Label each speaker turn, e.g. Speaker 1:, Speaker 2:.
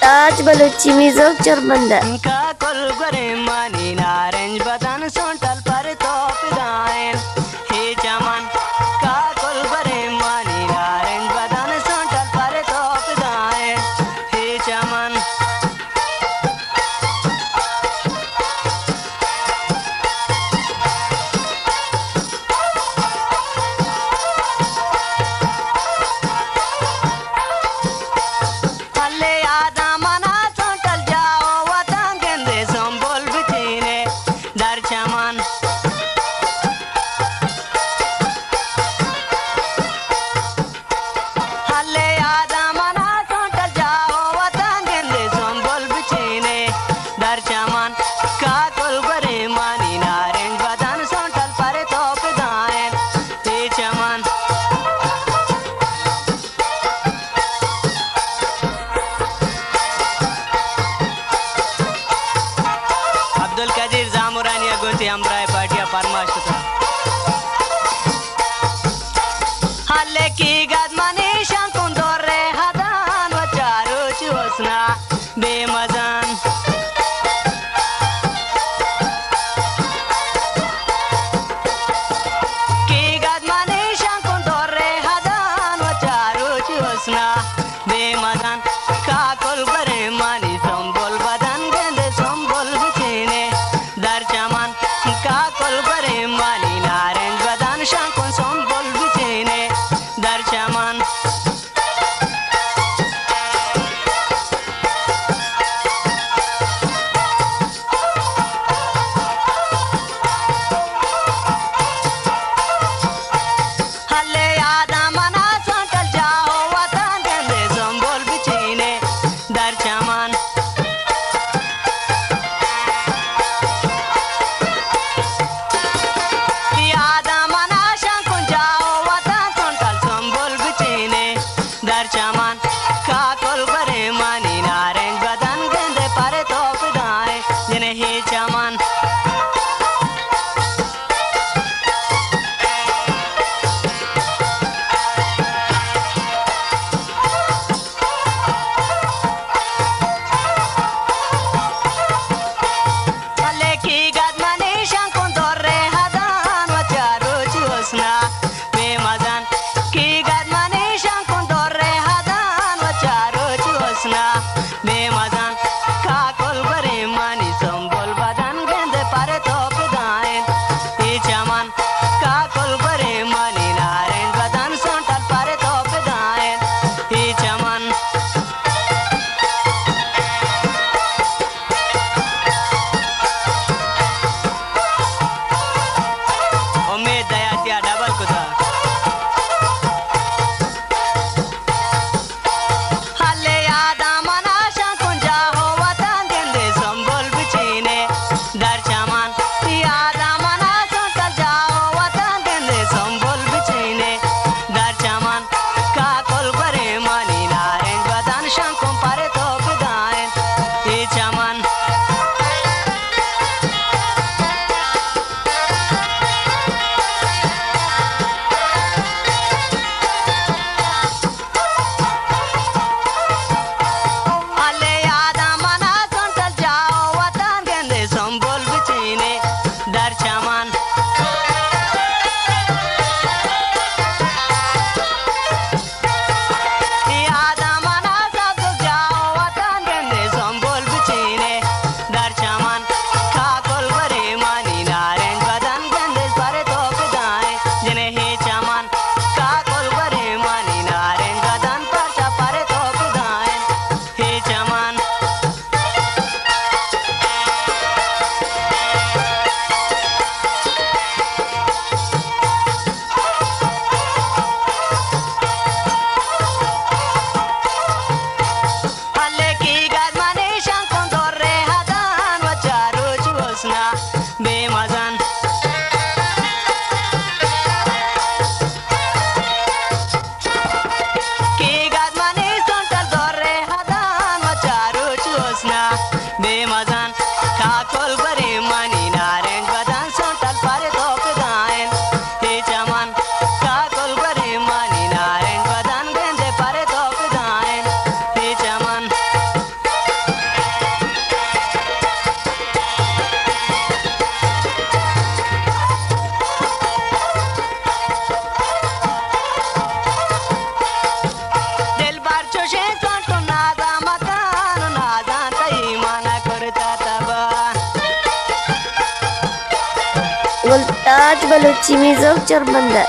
Speaker 1: ताज बलूची मिजोक चोरबंदा
Speaker 2: का कल करे मानी नारेंज बदन सोंटल पर तोप दाएं हे चमन का कल करे मानी नारेंज बदन सोंटल पर तोप दाएं हे चमन हल्ले आदा मना सोंटल जाओ वतन गेंदे संबोल बिचीने दर चमन हल्ले आदा मना सोंटल जाओ वतन गेंदे संबोल बिचीने दर चमन का कुल बरे मानी नारेंज बदन सोंटल पर तोप दाएं हे चमन अब्दुल कदीर जामुरानी अगोती अमराय पाटिया परमाशुता हल्ले की गद मनी शंकुन दोरे हदान वचारो चुसना बेमजान की गद मनी शंकुन दोरे हदान वचारो चुसना बेमजान का कुल बरे मानी संबोल बदन गेंदे संबोल बिचीने दर चमन का कुल बरे मानी नारेंज बदन शंकुन संबोल बिचीने दर चमन हल्ले आदा मना सोंटल जाओ वतन गेंदे संबोल बिचीने दर चमन आदा मना शंकुन जाओ वतन सोंटल संबोल बिचीने दर चमन का कुल बरे मानी नारेंज बदन गेंदे पर तोप दाएं जिन्हें ही चमन हल्ले की गद मनी शंकुन दोरे हदान वचारो चुसना बेमजान की गद मनी शंकुन दोरे हदान वचारो चुसना बेमजान का कुल बरे मानी संबोल बदन गेंदे पर तोप दाएं हे चमन का कुल बरे मानी नारेंज बदन सोंटल पर तोप दाएं हे चमन उम्मीद दयातिया डबल कुदा हल्ले आदा मना शंकुन जाओ वतन गेंदे संबोल बिचीने दर चमन आदा मना सोंटल जाओ वतन गेंदे संबोल बिचीने दर चमन का कुल बरे मानी नारेंज बदन शंकुन पर तोप दाएं हे चमन हल्ले आदा मना सोंटल जाओ वतन गेंदे संबोल बिचीने दर चमन आदा मना सब जाओ वतन गेंदे संबोल बिचीने दर चमन का कुल बरे मानी नारेंज बदन गेंदे पर तोप दाएं जिन्हें ही चमन का कुल बरे मानी नारेंज बदन पर तोप दाएं हे चमन
Speaker 1: Gultaç Baluchi Mizok Charbanda